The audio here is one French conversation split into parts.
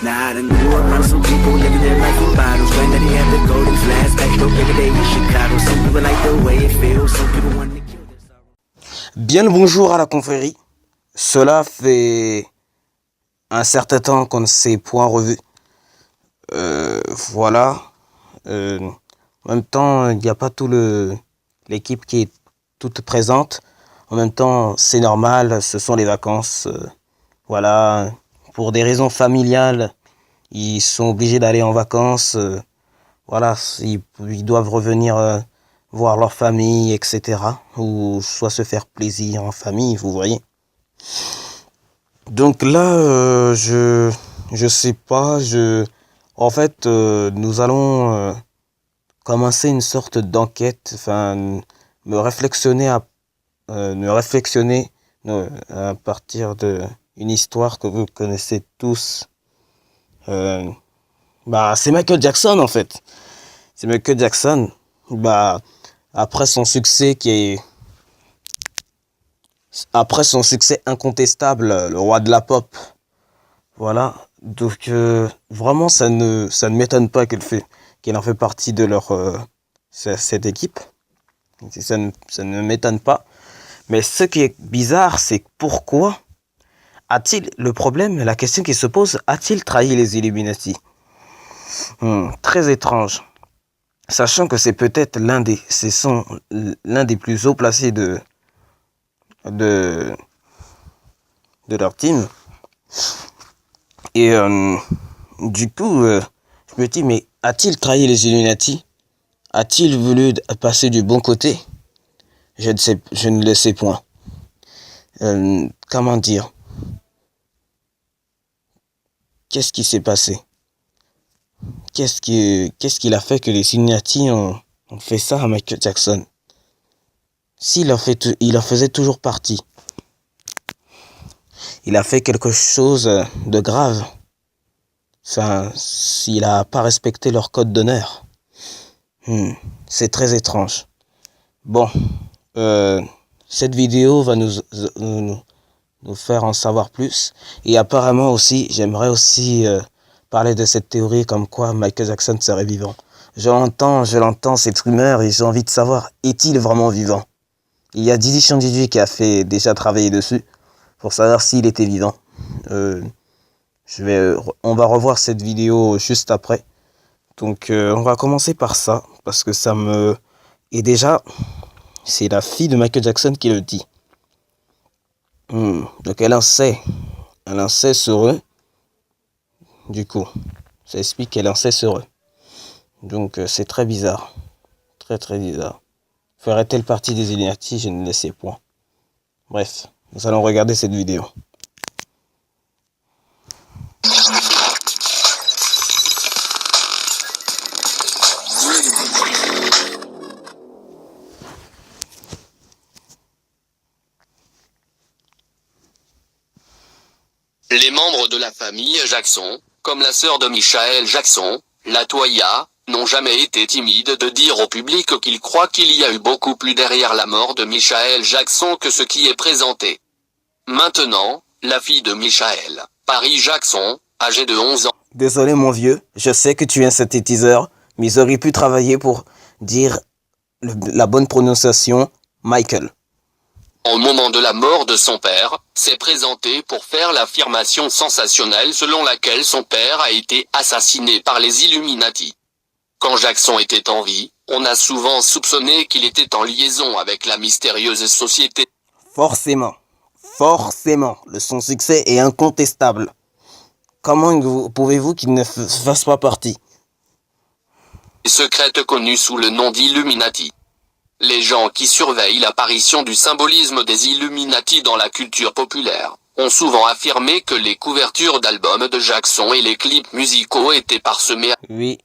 Nah, I done grew up around some people living their life in bottles. Granddaddy had the golden flask, back though every day in Chicago. Some people like the way it feels, some people want to kill their sorrow. Bien le bonjour à la confrérie. Cela fait un certain temps qu'on ne s'est point revu. Voilà. En même temps, il n'y a pas l'équipe qui est toute présente. En même temps, c'est normal, ce sont les vacances. Voilà. Pour des raisons familiales, ils sont obligés d'aller en vacances. Voilà, ils doivent revenir voir leur famille, etc. Ou soit se faire plaisir en famille, vous voyez. Donc là, je sais pas, en fait, nous allons commencer une sorte d'enquête, enfin, me réflexionner à partir d'une histoire que vous connaissez tous. C'est Michael Jackson en fait. C'est Michael Jackson. Après son succès incontestable, le roi de la pop. Voilà. Donc vraiment ça ne m'étonne pas qu'elle en fait partie de cette équipe. Ça ne m'étonne pas. Mais ce qui est bizarre, c'est pourquoi la question qui se pose, a-t-il trahi les Illuminati? Très étrange. Sachant que c'est peut-être l'un des plus hauts placés de leur team. Et du coup, je me dis, mais a-t-il trahi les Illuminati? A-t-il voulu passer du bon côté? Je ne le sais point. Comment dire? Qu'est-ce qui s'est passé? Qu'est-ce qu'il a fait que les Illuminati ont fait ça à Michael Jackson? Il en faisait toujours partie. Il a fait quelque chose de grave. Enfin, s'il n'a pas respecté leur code d'honneur. C'est très étrange. Bon, cette vidéo va nous faire en savoir plus. Et apparemment aussi, j'aimerais aussi parler de cette théorie comme quoi Michael Jackson serait vivant. Je l'entends, cette rumeur, et j'ai envie de savoir, est-il vraiment vivant? Il y a Didi Chandidji qui a déjà travaillé dessus pour savoir s'il était vivant. On va revoir cette vidéo juste après. Donc on va commencer par ça, parce que Et déjà, c'est la fille de Michael Jackson qui le dit. Donc elle en sait sur eux. Du coup, ça explique qu'elle en sait sur eux. Donc c'est très bizarre. Très très bizarre. Ferait-elle partie des Illuminati? Je ne le sais point. Bref, nous allons regarder cette vidéo. Les membres de la famille Jackson, comme la sœur de Michael Jackson, LaToya, n'ont jamais été timides de dire au public qu'ils croient qu'il y a eu beaucoup plus derrière la mort de Michael Jackson que ce qui est présenté. Maintenant, la fille de Michael, Paris Jackson, âgée de 11 ans. Désolé mon vieux, je sais que tu es un synthétiseur, mais ils auraient pu travailler pour dire la bonne prononciation, Michael. Au moment de la mort de son père, s'est présenté pour faire l'affirmation sensationnelle selon laquelle son père a été assassiné par les Illuminati. Quand Jackson était en vie, on a souvent soupçonné qu'il était en liaison avec la mystérieuse société. Forcément, son succès est incontestable. Comment pouvez-vous qu'il ne fasse pas partie? Secrète connue sous le nom d'Illuminati. Les gens qui surveillent l'apparition du symbolisme des Illuminati dans la culture populaire ont souvent affirmé que les couvertures d'albums de Jackson et les clips musicaux étaient parsemés. Oui,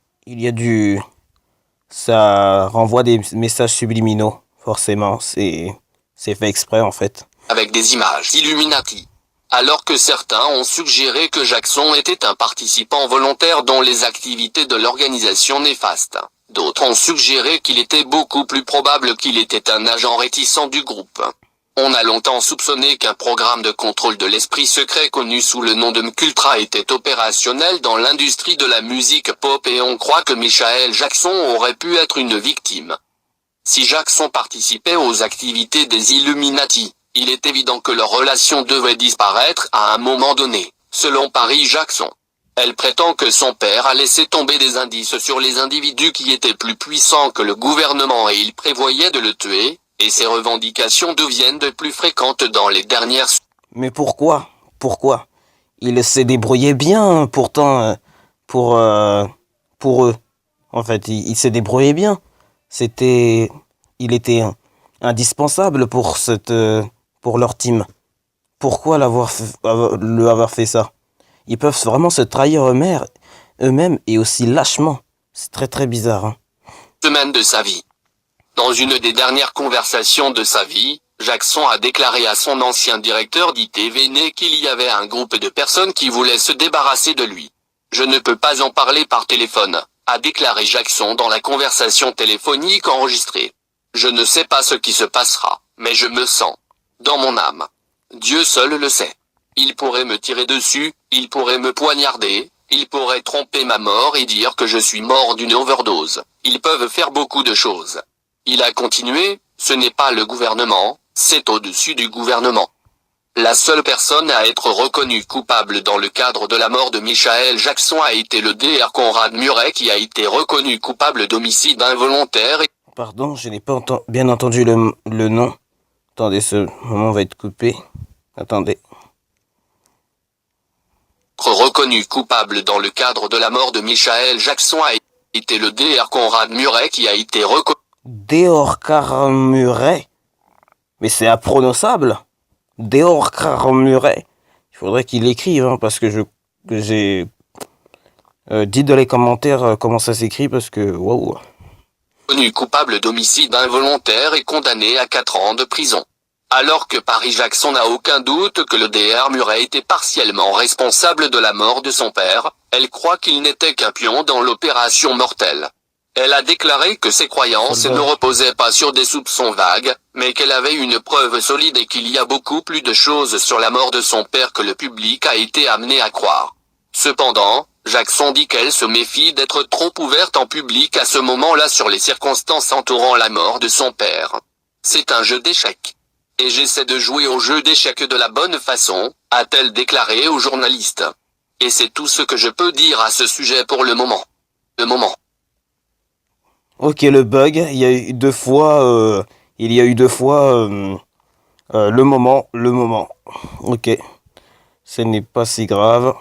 ça renvoie des messages subliminaux, forcément, c'est fait exprès en fait. Avec des images Illuminati. Alors que certains ont suggéré que Jackson était un participant volontaire dont les activités de l'organisation néfastes. D'autres ont suggéré qu'il était beaucoup plus probable qu'il était un agent réticent du groupe. On a longtemps soupçonné qu'un programme de contrôle de l'esprit secret connu sous le nom de MKUltra était opérationnel dans l'industrie de la musique pop et on croit que Michael Jackson aurait pu être une victime. Si Jackson participait aux activités des Illuminati, il est évident que leur relation devait disparaître à un moment donné, selon Paris Jackson. Elle prétend que son père a laissé tomber des indices sur les individus qui étaient plus puissants que le gouvernement et il prévoyait de le tuer, et ces revendications deviennent de plus fréquentes dans les dernières... Mais pourquoi? Pourquoi? Il s'est débrouillé bien, pourtant, pour eux. En fait, il s'est débrouillé bien. Il était indispensable pour leur team. Pourquoi avoir fait ça? Ils peuvent vraiment se trahir eux-mêmes et aussi lâchement. C'est très très bizarre. Hein. Semaine de sa vie. Dans une des dernières conversations de sa vie, Jackson a déclaré à son ancien directeur d'ITV qu'il y avait un groupe de personnes qui voulaient se débarrasser de lui. Je ne peux pas en parler par téléphone, a déclaré Jackson dans la conversation téléphonique enregistrée. Je ne sais pas ce qui se passera, mais je me sens dans mon âme. Dieu seul le sait. Il pourrait me tirer dessus, il pourrait me poignarder, il pourrait tromper ma mort et dire que je suis mort d'une overdose. Ils peuvent faire beaucoup de choses. Il a continué, ce n'est pas le gouvernement, c'est au-dessus du gouvernement. La seule personne à être reconnue coupable dans le cadre de la mort de Michael Jackson a été le Dr Conrad Murray qui a été reconnu coupable d'homicide involontaire et... Pardon, je n'ai pas bien entendu le nom. Attendez, ce moment va être coupé. Attendez. Reconnu coupable dans le cadre de la mort de Michael Jackson a été le Dr Conrad Murray qui a été reconnu... Dr Murray? Mais c'est imprononçable. Dr Murray. Il faudrait qu'il l'écrive, hein, parce que j'ai... dites dans les commentaires comment ça s'écrit, parce que... Wow. Reconnu coupable d'homicide involontaire et condamné à 4 ans de prison. Alors que Paris Jackson n'a aucun doute que le Dr Murray était partiellement responsable de la mort de son père, elle croit qu'il n'était qu'un pion dans l'opération mortelle. Elle a déclaré que ses croyances ne reposaient pas sur des soupçons vagues, mais qu'elle avait une preuve solide et qu'il y a beaucoup plus de choses sur la mort de son père que le public a été amené à croire. Cependant, Jackson dit qu'elle se méfie d'être trop ouverte en public à ce moment-là sur les circonstances entourant la mort de son père. C'est un jeu d'échecs. Et j'essaie de jouer au jeu d'échecs de la bonne façon, a-t-elle déclaré aux journalistes. Et c'est tout ce que je peux dire à ce sujet pour le moment. Ok, le bug, il y a eu deux fois, le moment. Ok, ce n'est pas si grave.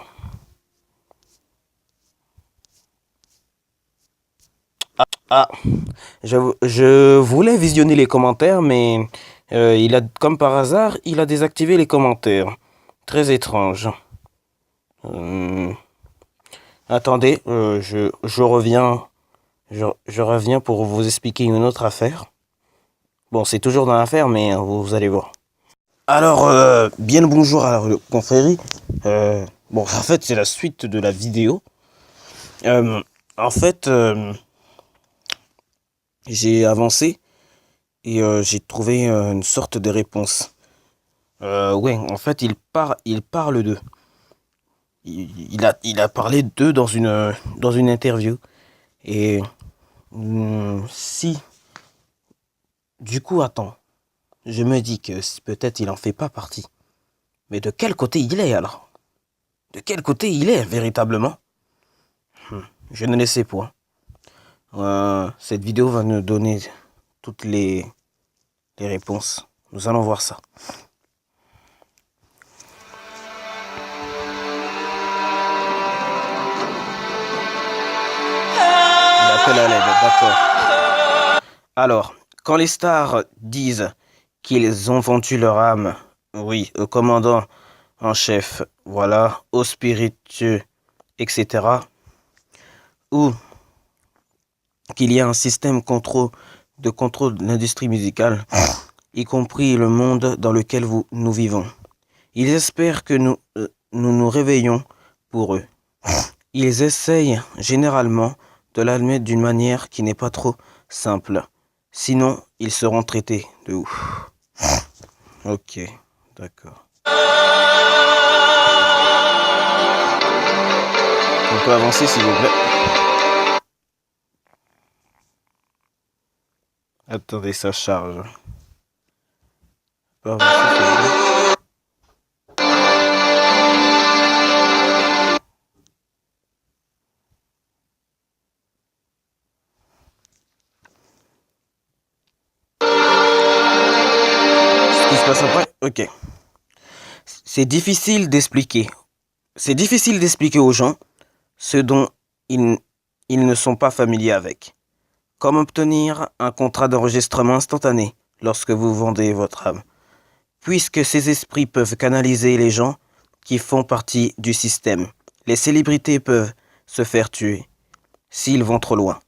Je voulais visionner les commentaires, mais comme par hasard, il a désactivé les commentaires. Très étrange. Attendez, je reviens. Je reviens pour vous expliquer une autre affaire. Bon, c'est toujours dans l'affaire, mais vous allez voir. Alors, bien le bonjour à la confrérie. Bon, en fait, c'est la suite de la vidéo. En fait, j'ai avancé et j'ai trouvé une sorte de réponse. Ouais, en fait, il parle d'eux. Il a parlé d'eux dans une interview. Et si... Du coup, attends. Je me dis que peut-être il en fait pas partie. Mais de quel côté il est alors? De quel côté il est véritablement? Je ne le sais pas. Cette vidéo va nous donner toutes les réponses. Nous allons voir ça. Il appelle à l'aide, d'accord. Alors, quand les stars disent qu'ils ont vendu leur âme, oui, au commandant en chef, voilà, aux spiritueux, etc., ou qu'il y a un système de contrôle de l'industrie musicale, y compris le monde dans lequel nous vivons. Ils espèrent que nous réveillons pour eux. Ils essayent généralement de l'admettre d'une manière qui n'est pas trop simple. Sinon, ils seront traités de ouf. Ok, d'accord. On peut avancer s'il vous plaît. Attendez, ça charge. On peut avancer s'il vous plaît. Ce qui se passe après? Ok. C'est difficile d'expliquer. C'est difficile d'expliquer aux gens ce dont ils ne sont pas familiers avec. Comme obtenir un contrat d'enregistrement instantané lorsque vous vendez votre âme. Puisque ces esprits peuvent canaliser les gens qui font partie du système. Les célébrités peuvent se faire tuer s'ils vont trop loin.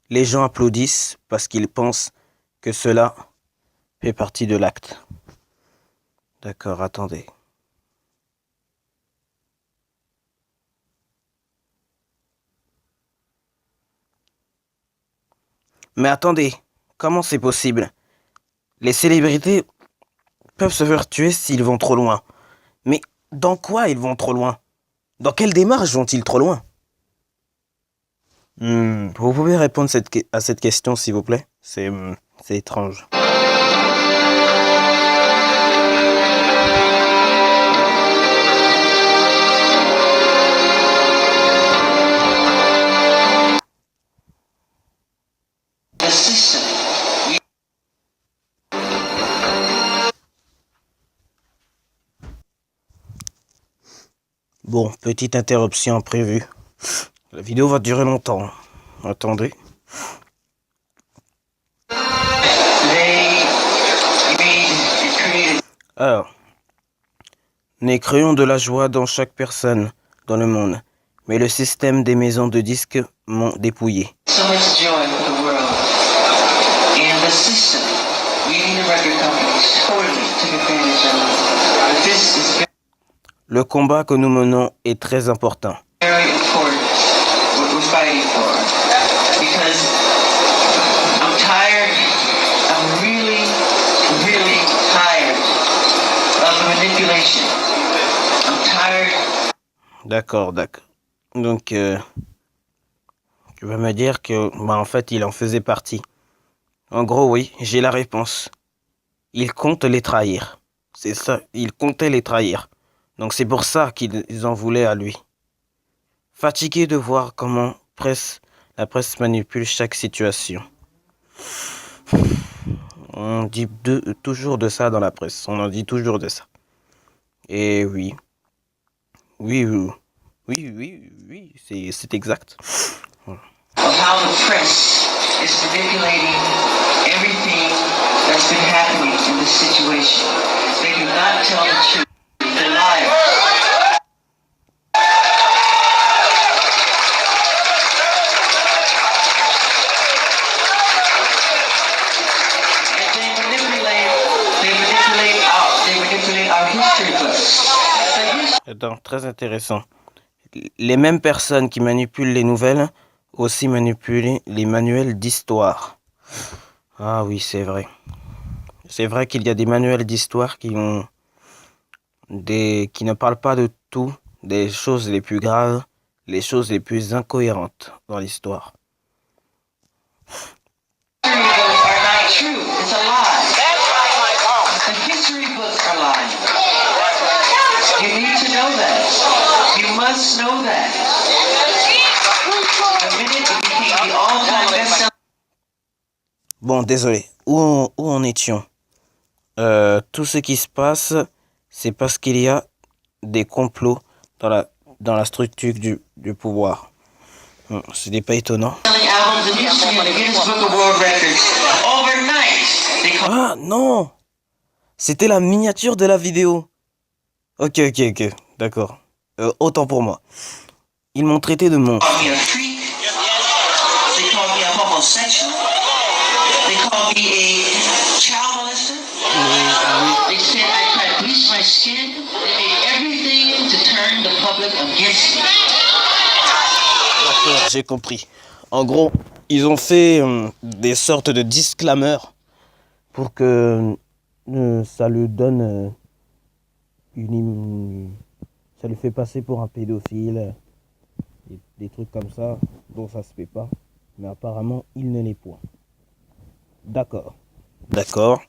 Les gens applaudissent parce qu'ils pensent que cela fait partie de l'acte. D'accord, attendez. Mais attendez, comment c'est possible? Les célébrités peuvent se faire tuer s'ils vont trop loin. Mais dans quoi ils vont trop loin? Dans quelle démarche vont-ils trop loin? Vous pouvez répondre à cette question s'il vous plaît? C'est étrange. Bon, petite interruption imprévue. La vidéo va durer longtemps. Attendez. Alors, nous créons de la joie dans chaque personne dans le monde, mais le système des maisons de disques m'ont dépouillé. So much joy for the world. And the system, meaning the record companies, totally took advantage of it. But this is Le combat que nous menons est très important. very important, what we're fighting for. Because I'm tired, I'm really, really tired of the manipulation. I'm tired. D'accord, d'accord. Donc, tu vas me dire que, en fait, il en faisait partie. En gros, oui, j'ai la réponse. Il compte les trahir. C'est ça, il comptait les trahir. Donc c'est pour ça qu'ils en voulaient à lui. Fatigué de voir comment la presse manipule chaque situation. On dit toujours de ça dans la presse. On en dit toujours de ça. Et oui. Oui, c'est exact. Of how the press is manipulating everything that's been happening in this situation. They do not tell the truth. They're liars. And they manipulate our history books. Donc, très intéressant. Les mêmes personnes qui manipulent les nouvelles aussi manipulent les manuels d'histoire. Ah oui, c'est vrai. C'est vrai qu'il y a des manuels d'histoire qui ne parlent pas de tout, des choses les plus graves, les choses les plus incohérentes dans l'histoire. History books are not true. It's a lie. The history books are lying. You need to know that. You must know that. The minute it became the all-time best-selling. Bon, désolé. Où en étions? Tout ce qui se passe, c'est parce qu'il y a des complots dans la structure du pouvoir. Ce n'est pas étonnant. Albums in history in the Guinness Book of World Records. Overnight, they call Ah non! C'était la miniature de la vidéo. Ok, d'accord. Autant pour moi. Ils m'ont traité de monstre. me a freak. They call me a homosexual. They call me a child molester. They said I tried to bleach my skin. They made everything to turn the public against me. D'accord, j'ai compris. En gros, ils ont fait des sortes de disclaimers pour que ça lui donne ça lui fait passer pour un pédophile, des trucs comme ça, dont ça se fait pas. Mais apparemment, il ne l'est point. D'accord. D'accord.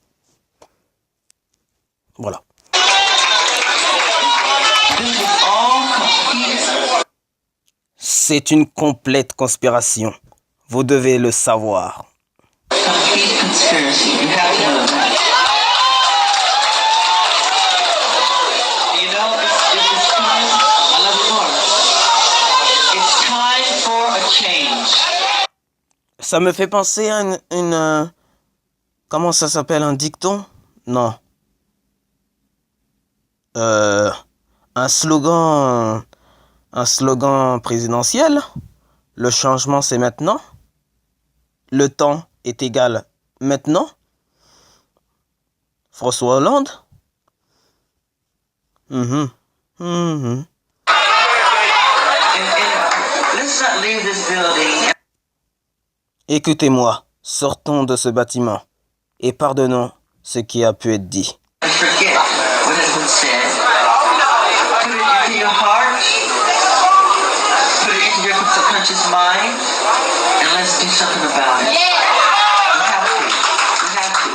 Voilà. C'est une complète conspiration. Vous devez le savoir. Complete conspiracy. You have to know that. You know, it's time. I love you more. It's time for a change. Ça me fait penser à une comment ça s'appelle, un dicton? Non. Un slogan présidentiel. Le changement, c'est maintenant. Le temps est égal maintenant. François Hollande. And let's not leave this building. Écoutez-moi, sortons de ce bâtiment et pardonnons ce qui a pu être dit. And forget what has been said. Put it into your heart. Put it into your subconscious mind. And let's do something about it. We have to. We have to.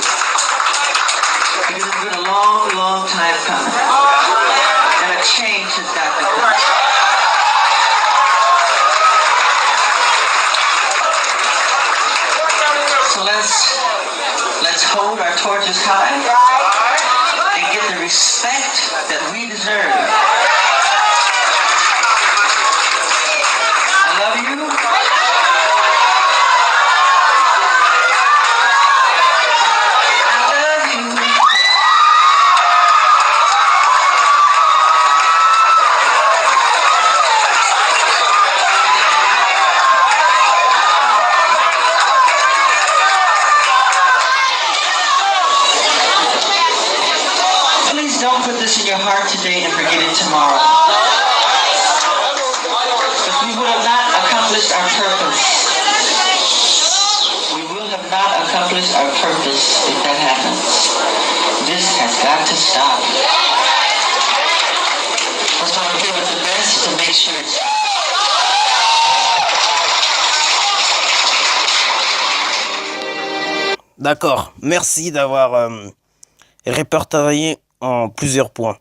Because it's been a long, long time coming. And a change has got to come. So let's hold our torches high and get the respect that we deserve. I love you. I love you. Please don't put this in your heart today and forget it tomorrow. Because we will have not accomplished our purpose. We will have not accomplished our purpose if that happens. This has got to stop. That's why I'm here with the best to make sure it's. D'accord, merci d'avoir répertorié en plusieurs points.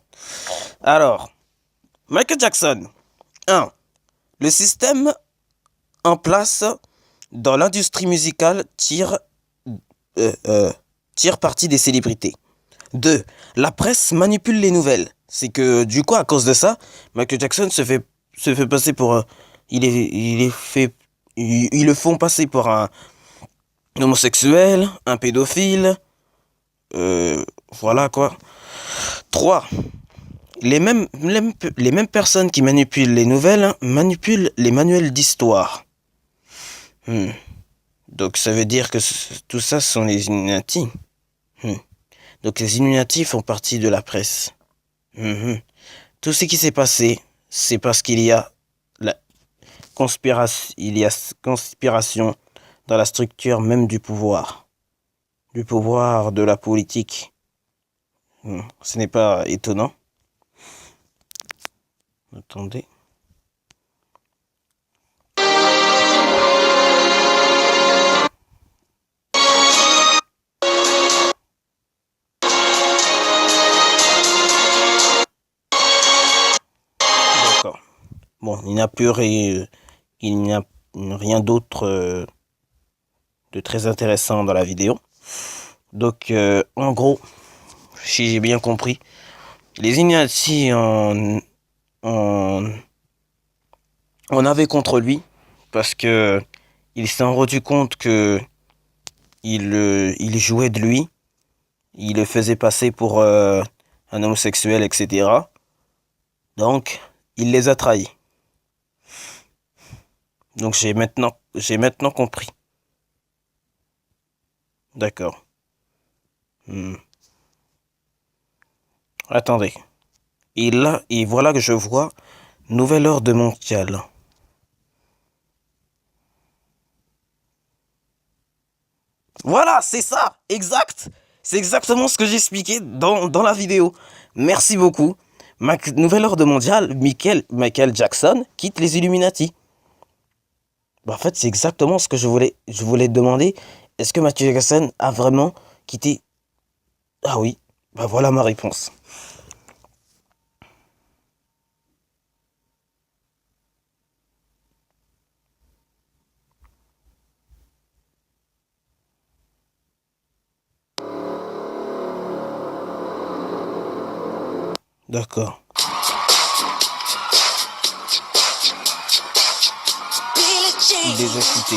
Alors, Michael Jackson. 1. Le système en place dans l'industrie musicale tire parti des célébrités. 2. La presse manipule les nouvelles. C'est que du coup, à cause de ça, Michael Jackson se fait passer pour... ils le font passer pour un homosexuel, un pédophile. Voilà quoi. 3. Les mêmes personnes qui manipulent les nouvelles manipulent les manuels d'histoire. Donc ça veut dire que tout ça ce sont les Illuminati. Donc les Illuminati font partie de la presse. Tout ce qui s'est passé, c'est parce qu'il y a conspiration dans la structure même du pouvoir de la politique. Ce n'est pas étonnant. Attendez. D'accord. Bon, il n'y a rien d'autre de très intéressant dans la vidéo. Donc, en gros, si j'ai bien compris, les Illuminati on avait contre lui parce que il s'est rendu compte que il jouait de lui, il le faisait passer pour un homosexuel, etc. Donc, il les a trahis. Donc, j'ai maintenant compris. D'accord. Attendez. Et là, et voilà que je vois Nouvel ordre mondial. Voilà, c'est ça, exact. C'est exactement ce que j'expliquais dans la vidéo. Merci beaucoup. Nouvel ordre mondial, Michael Jackson quitte les Illuminati. Bah, en fait, c'est exactement ce que je voulais te demander. Est-ce que Michael Jackson a vraiment quitté... Ah oui, bah voilà ma réponse. D'accord. Il les a quittés.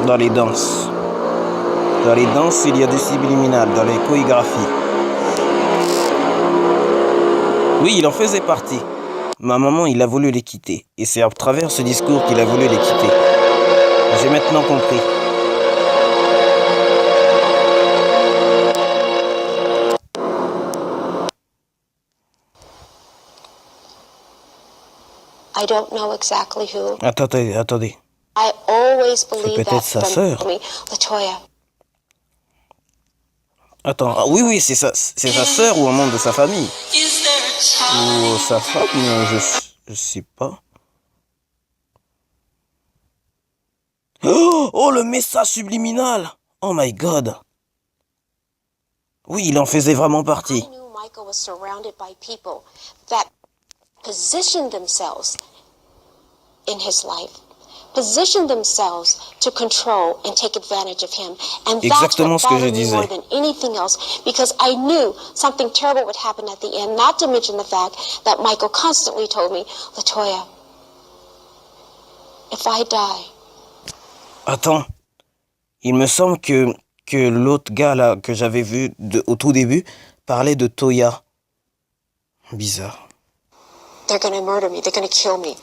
Dans les danses. Dans les danses, il y a des subliminales, dans les chorégraphies. Oui, il en faisait partie. Ma maman, il a voulu les quitter. Et c'est à travers ce discours qu'il a voulu les quitter. J'ai maintenant compris. I don't know exactly who. Attendez. I always believe peut-être that sa from sœur. me, Latoya. Attends, ah, oui, c'est sa sœur ou un membre de sa famille. Ou sa femme, je sais pas. Oh, le message subliminal. Oh my god. Oui, il en faisait vraiment partie. I knew Michael was surrounded by people that positioned themselves in his life, positioned themselves to control and take advantage of him. And Exactement that's ce que what je bothered me more disais. than anything else, because I knew something terrible would happen at the end, not to mention the fact that Michael constantly told me, Latoya, if I die, Attends, il me semble que l'autre gars là que j'avais vu au tout début parlait de Toya. Bizarre. they're going to murder me, they're going to kill me.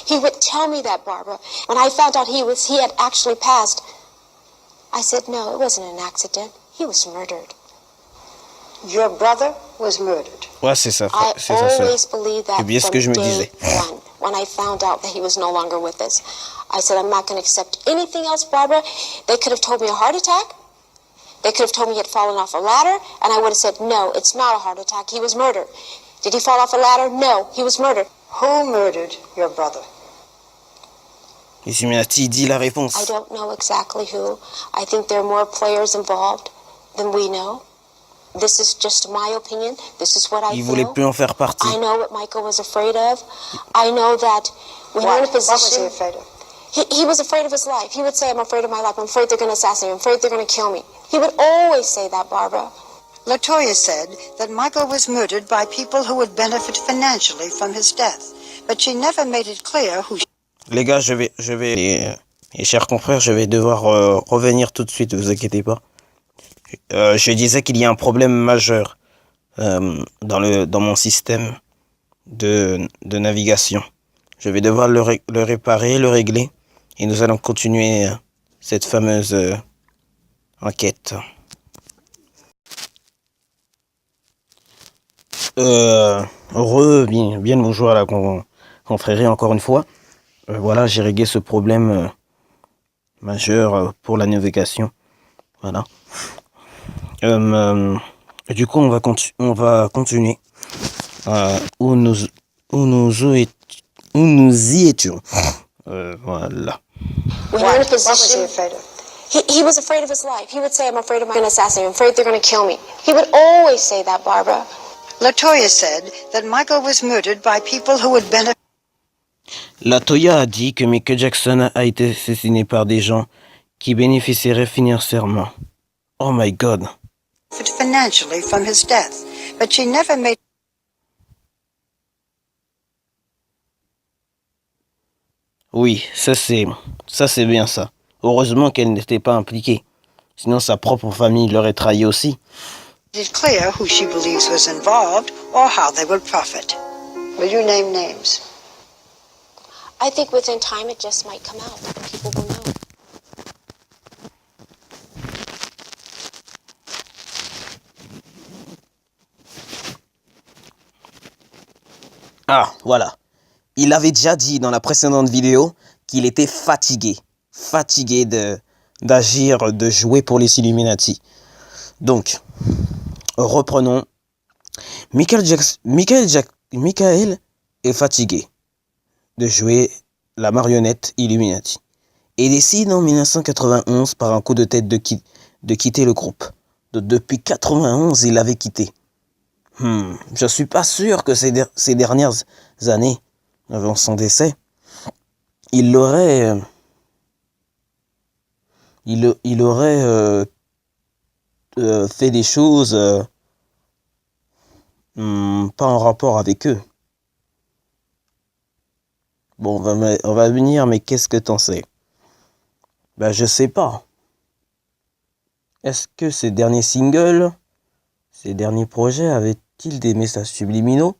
He would tell me that, Barbara. When I found out he had actually passed, I said, no, it wasn't an accident. He was murdered. Your brother was murdered. Ouais, c'est sa I sœur. always believed that C'est bien ce from que je me day disais. one, when I found out that he was no longer with us. I said, I'm not going to accept anything else, Barbara. They could have told me a heart attack. They could have told me he had fallen off a ladder, and I would have said, no, it's not a heart attack. He was murdered. Did he fall off a ladder? No, he was murdered. Who murdered your brother? Les Illuminati dit la réponse. I don't know exactly who. I think there are more players involved than we know. This is just my opinion. This is what I Il voulait feel. plus en faire partie. I know what Michael was afraid of. I know that when you're in a What was he position... afraid of? He was afraid of his life. He would say, I'm afraid of my life. I'm afraid they're going to assassinate me. I'm afraid they're going to kill me. He would always say that, Barbara. Latoya said that Michael was murdered by people who would benefit financially from his death, but she never made it clear who. Les gars, je vais et chers confrères, je vais devoir revenir tout de suite, ne vous inquiétez pas. Je disais qu'il y a un problème majeur dans mon système de navigation. Je vais devoir le réparer, le régler, et nous allons continuer cette fameuse enquête. Bien bonjour à la confrérie encore une fois. Voilà, j'ai réglé ce problème majeur pour la navigation. Voilà. Du coup, on va continuer où nous y étions. Voilà. When you're in a What was he position... afraid of? He was afraid of his life. He would say, I'm afraid of my assassinate. I'm afraid they're going to kill me. He would always say that, Barbara. Latoya said that Michael was murdered by people who would benefit Latoya a dit que Michael Jackson a été assassiné par des gens qui bénéficieraient financièrement. Oh my god. financially from his death, but she never made. Oui, ça c'est bien ça. Heureusement qu'elle n'était pas impliquée. Sinon sa propre famille l'aurait trahi aussi. It clear who she believes was involved or how they will profit. Will you name names? I think within time it just might come out and people will know. Ah, voilà. Il avait déjà dit dans la précédente vidéo qu'il était fatigué. Fatigué d'agir, de jouer pour les Illuminati. Donc, reprenons. Michael est fatigué de jouer la marionnette Illuminati et décide en 1991 par un coup de tête de quitter le groupe. Depuis 91, il avait quitté. Je suis pas sûr que ces dernières années, avant son décès, il aurait fait des choses pas en rapport avec eux. Bon, on va venir, mais qu'est-ce que t'en sais? Ben, je sais pas. Est-ce que ces derniers singles, ces derniers projets avaient-ils des messages subliminaux?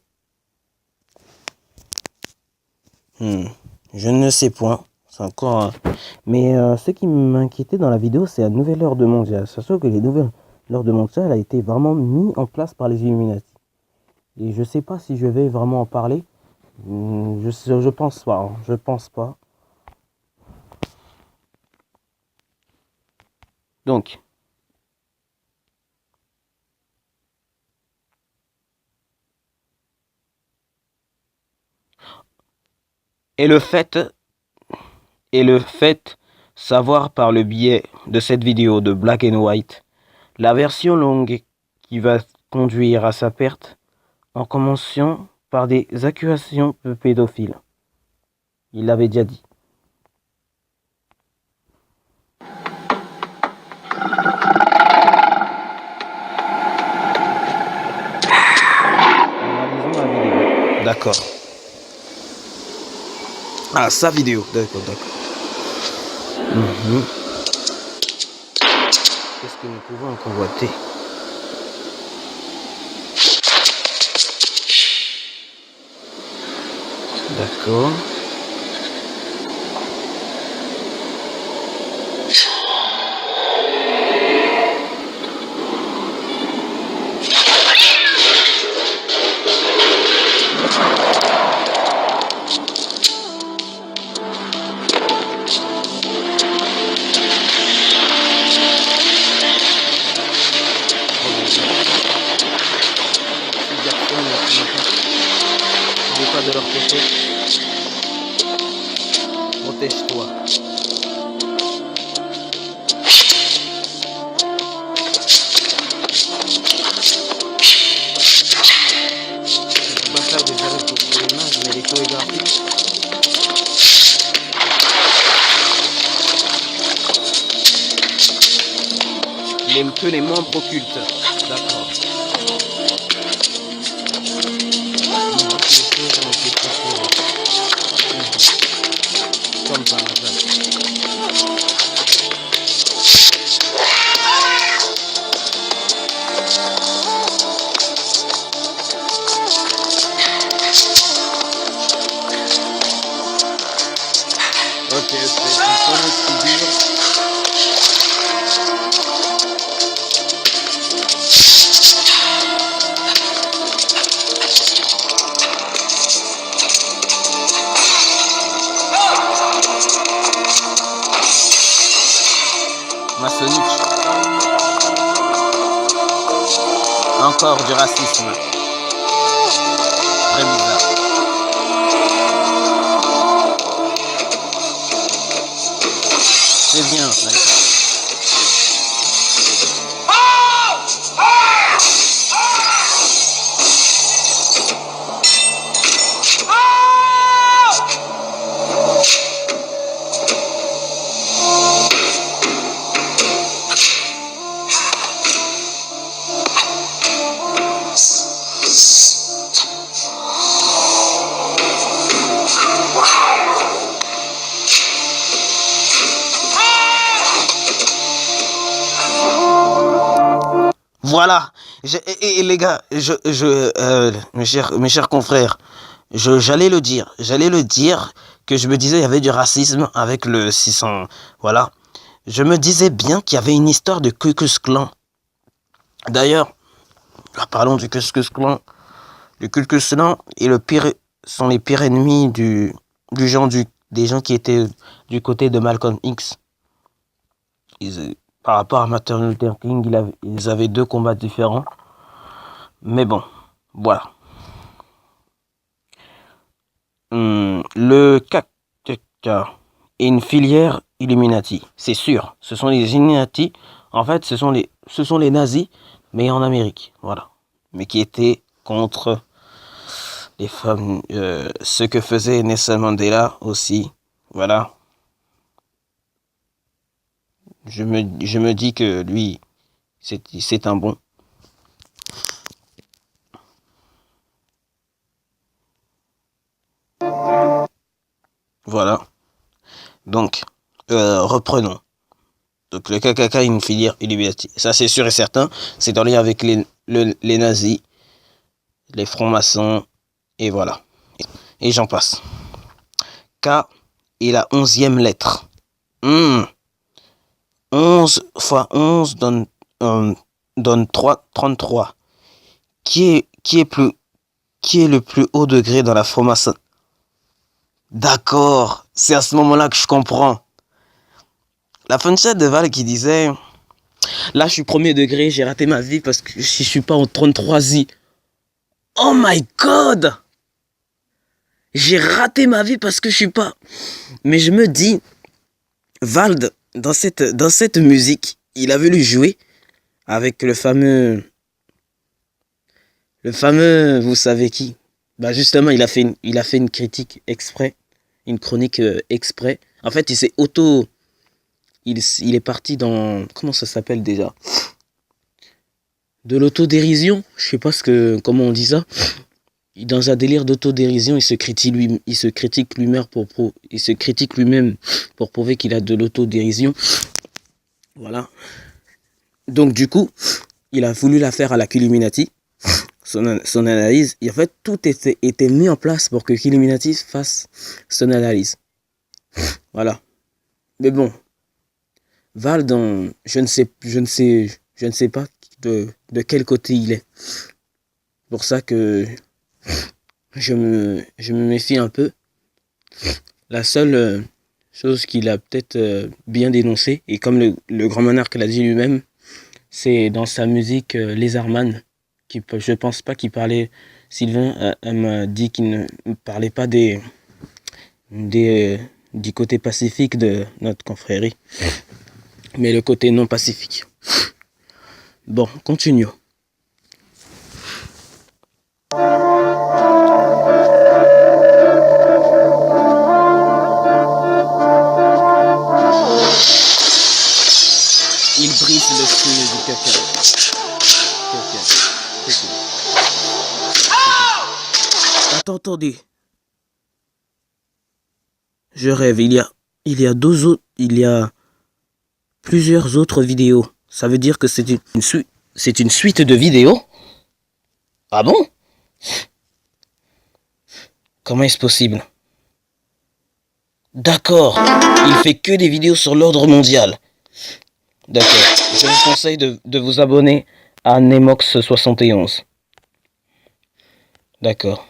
Je ne sais point. C'est encore Mais ce qui m'inquiétait dans la vidéo, c'est la nouvelle ordre mondiale. Sachant que les nouvelles ordre mondiale a été vraiment mis en place par les Illuminati. Et je sais pas si je vais vraiment en parler. Je pense pas. Hein. Je pense pas. Donc. Et le fait savoir par le biais de cette vidéo de Black and White, la version longue qui va conduire à sa perte, en commençant par des accusations pédophiles. Il l'avait déjà dit. D'accord. Ah, sa vidéo. D'accord. Qu'est-ce que nous pouvons en convoiter? D'accord. Pas de leur côté. Protège-toi. Je vais faire des arrêts pour l'image, mais les chorégraphies. Que les membres occultes. D'accord. Comme par hasard. Ok, c'est une première figure. Maçonnique. Encore du racisme. Très bizarre. C'est bien, d'accord. Voilà. Et les gars, mes chers confrères, j'allais le dire que je me disais il y avait du racisme avec le 600. Voilà. Je me disais bien qu'il y avait une histoire de Ku Klux Klan. D'ailleurs, parlons du Ku Klux Klan. Le Ku Klux Klan est le pire sont les pires ennemis des gens qui étaient du côté de Malcolm X. Par rapport à Martin Luther King, ils avaient 2 combats différents. Mais bon, voilà. Le KKK est une filière Illuminati, c'est sûr. Ce sont les Illuminati. En fait, ce sont les nazis, mais en Amérique, voilà. Mais qui étaient contre les femmes, ce que faisait Nelson Mandela aussi, voilà. Je me dis que lui, c'est un bon. Voilà. Donc, reprenons. Donc, le KKK est une filière Illuminati. Ça, c'est sûr et certain. C'est en lien avec les nazis, les francs-maçons, et voilà. Et j'en passe. K est la 11e lettre. 11 fois 11 donne 33. Qui est le plus haut degré dans la franc-maçonnerie? D'accord, c'est à ce moment-là que je comprends. La punchette de Val qui disait: là, je suis premier degré, j'ai raté ma vie parce que je suis pas en 33i. Oh my god! J'ai raté ma vie parce que je suis pas. Mais je me dis, Vald, dans cette musique, il a voulu jouer avec le fameux, vous savez qui? Bah justement, il a fait une critique exprès, une chronique exprès. En fait, il est parti dans, comment ça s'appelle déjà? De l'autodérision, je sais pas comment on dit ça. Dans un délire d'autodérision, il se critique lui-même pour prouver qu'il a de l'autodérision. Voilà. Donc du coup, il a voulu la faire à la Illuminati, son analyse. Et en fait, tout était mis en place pour que Illuminati fasse son analyse. Voilà. Mais bon, Val, je ne sais pas de quel côté il est. Pour ça que je me méfie un peu. La seule chose qu'il a peut-être bien dénoncé, et comme le grand monarque l'a dit lui-même, c'est dans sa musique Lézardman, je pense pas qu'il parlait. Sylvain m'a dit qu'il ne parlait pas du côté pacifique de notre confrérie, mais le côté non pacifique. Bon, continuons. Il brise le signe du caca. Attendez. Je rêve, il y a plusieurs autres vidéos. Ça veut dire que c'est une suite de vidéos? Ah bon? Comment est-ce possible? D'accord, il fait que des vidéos sur l'ordre mondial. D'accord, je vous conseille de vous abonner à Nemox71. D'accord.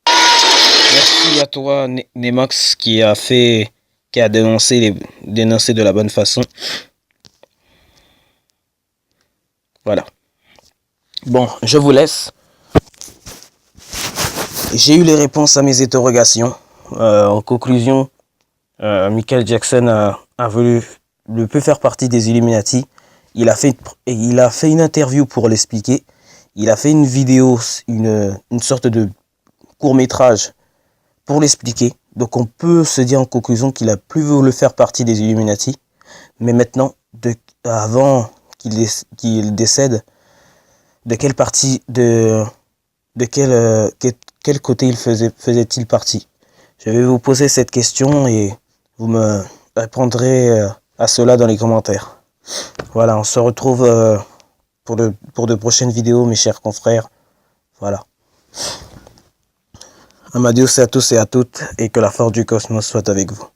Merci à toi, Nemox, qui a dénoncé de la bonne façon. Voilà. Bon, je vous laisse. J'ai eu les réponses à mes interrogations. En conclusion, Michael Jackson ne peut faire partie des Illuminati. Il a fait une interview pour l'expliquer. Il a fait une vidéo, une sorte de court-métrage pour l'expliquer. Donc on peut se dire en conclusion qu'il a plus voulu faire partie des Illuminati. Mais maintenant, avant qu'il décède, de quelle partie, de quel côté il faisait-il partie? Je vais vous poser cette question et vous me répondrez à cela dans les commentaires. Voilà, on se retrouve pour de prochaines vidéos, mes chers confrères. Voilà. Amadeus à tous et à toutes, et que la force du cosmos soit avec vous.